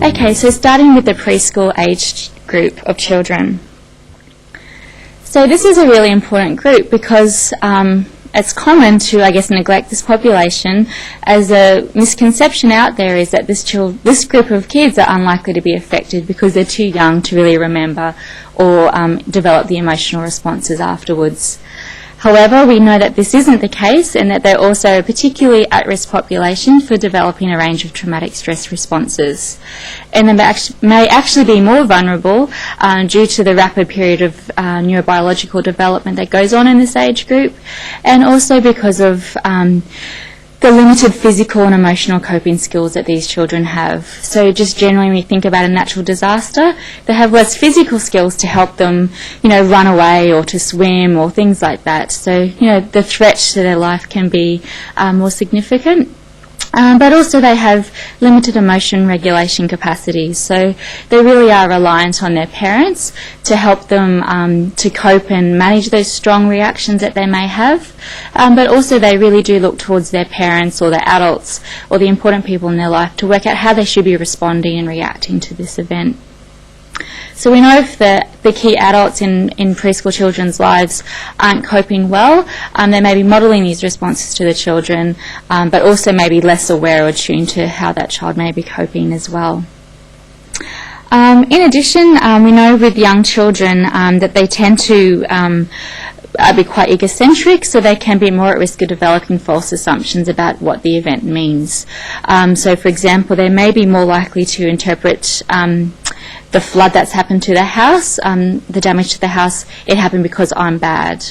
Okay, so starting with the preschool age group of children. So this is a really important group because it's common to, I guess, neglect this population, as a misconception out there is that this group of kids are unlikely to be affected because they're too young to really remember or develop the emotional responses afterwards. However, we know that this isn't the case and that they're also a particularly at-risk population for developing a range of traumatic stress responses. And they may actually be more vulnerable due to the rapid period of neurobiological development that goes on in this age group, and also because of the limited physical and emotional coping skills that these children have. So just generally when you think about a natural disaster, they have less physical skills to help them, run away or to swim or things like that. So, the threat to their life can be more significant. But also they have limited emotion regulation capacities, so they really are reliant on their parents to help them to cope and manage those strong reactions that they may have. But also they really do look towards their parents or their adults or the important people in their life to work out how they should be responding and reacting to this event. So we know if the key adults in preschool children's lives aren't coping well, they may be modelling these responses to the children, but also may be less aware or attuned to how that child may be coping as well. In addition, we know with young children that they tend to be quite egocentric, so they can be more at risk of developing false assumptions about what the event means. So for example, they may be more likely to interpret the flood that's happened to their house, the damage to the house, it happened because I'm bad.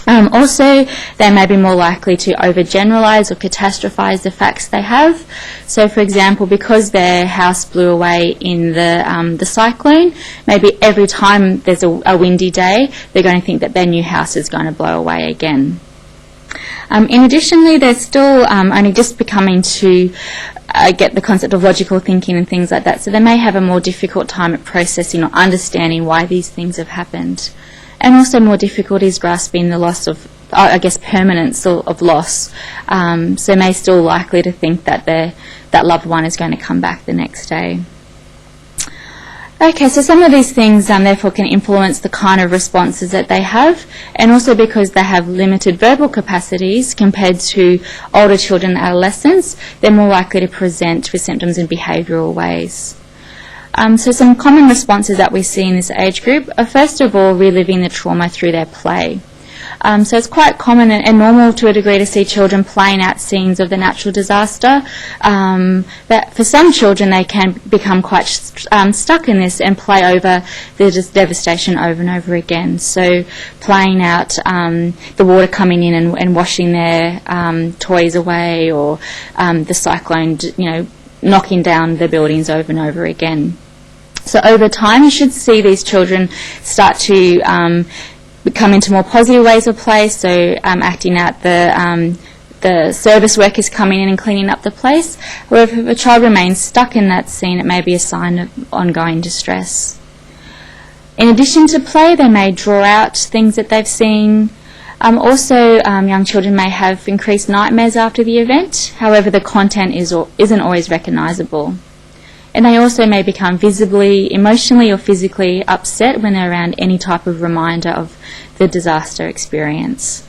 Also, they may be more likely to overgeneralise or catastrophise the facts they have. So, for example, because their house blew away in the cyclone, maybe every time there's a windy day, they're going to think that their new house is going to blow away again. In addition, they're still only just becoming to get the concept of logical thinking and things like that, so they may have a more difficult time at processing or understanding why these things have happened, and also more difficulties grasping the loss of, permanence of loss, so may still likely to think that that loved one is going to come back the next day. Okay, so some of these things therefore can influence the kind of responses that they have, and also because they have limited verbal capacities compared to older children and adolescents, they're more likely to present with symptoms in behavioural ways. So some common responses that we see in this age group are first of all reliving the trauma through their play. So it's quite common and normal to a degree to see children playing out scenes of the natural disaster, but for some children they can become quite stuck in this and play over the devastation over and over again. So playing out the water coming in and washing their toys away, or the cyclone knocking down the buildings over and over again. So over time you should see these children start to come into more positive ways of play, so acting out the service workers coming in and cleaning up the place. However, if a child remains stuck in that scene, it may be a sign of ongoing distress. In addition to play, they may draw out things that they've seen. Also, young children may have increased nightmares after the event. However, the content isn't always recognisable. And they also may become visibly, emotionally or physically upset when they're around any type of reminder of the disaster experience.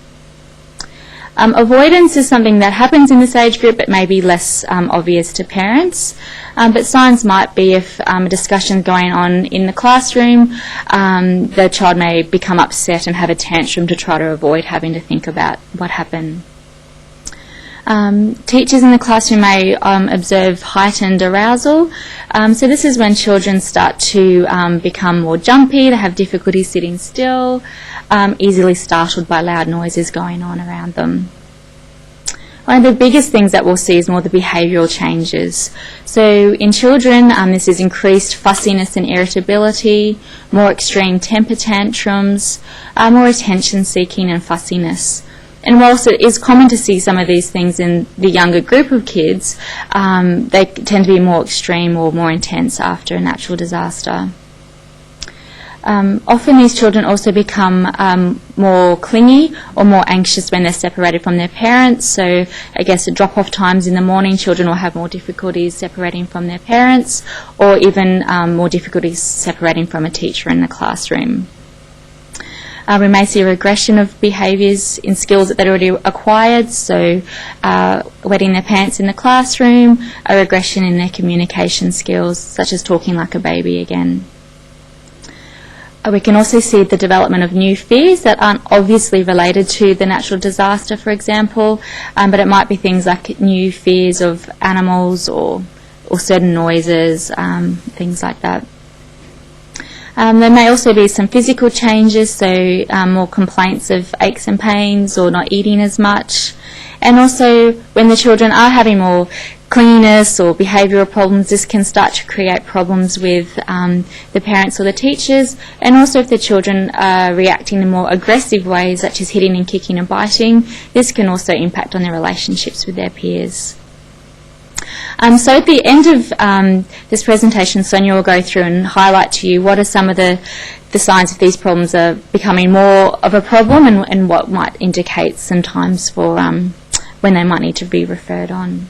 Avoidance is something that happens in this age group but may be less obvious to parents. But signs might be if a discussion going on in the classroom, the child may become upset and have a tantrum to try to avoid having to think about what happened. Teachers in the classroom may observe heightened arousal. So this is when children start to become more jumpy, they have difficulty sitting still, easily startled by loud noises going on around them. One of the biggest things that we'll see is more the behavioural changes. So in children, this is increased fussiness and irritability, more extreme temper tantrums, more attention seeking and fussiness. And whilst it is common to see some of these things in the younger group of kids, they tend to be more extreme or more intense after a natural disaster. Often these children also become more clingy or more anxious when they're separated from their parents. So I guess at drop-off times in the morning, children will have more difficulties separating from their parents, or even more difficulties separating from a teacher in the classroom. We may see a regression of behaviours in skills that they'd already acquired, so wetting their pants in the classroom, a regression in their communication skills, such as talking like a baby again. We can also see the development of new fears that aren't obviously related to the natural disaster, for example, but it might be things like new fears of animals or certain noises, things like that. There may also be some physical changes, so more complaints of aches and pains or not eating as much. And also when the children are having more cleanliness or behavioural problems, this can start to create problems with the parents or the teachers. And also if the children are reacting in more aggressive ways, such as hitting and kicking and biting, this can also impact on their relationships with their peers. So at the end of this presentation, Sonia will go through and highlight to you what are some of the signs that these problems are becoming more of a problem, and what might indicate some times for when they might need to be referred on.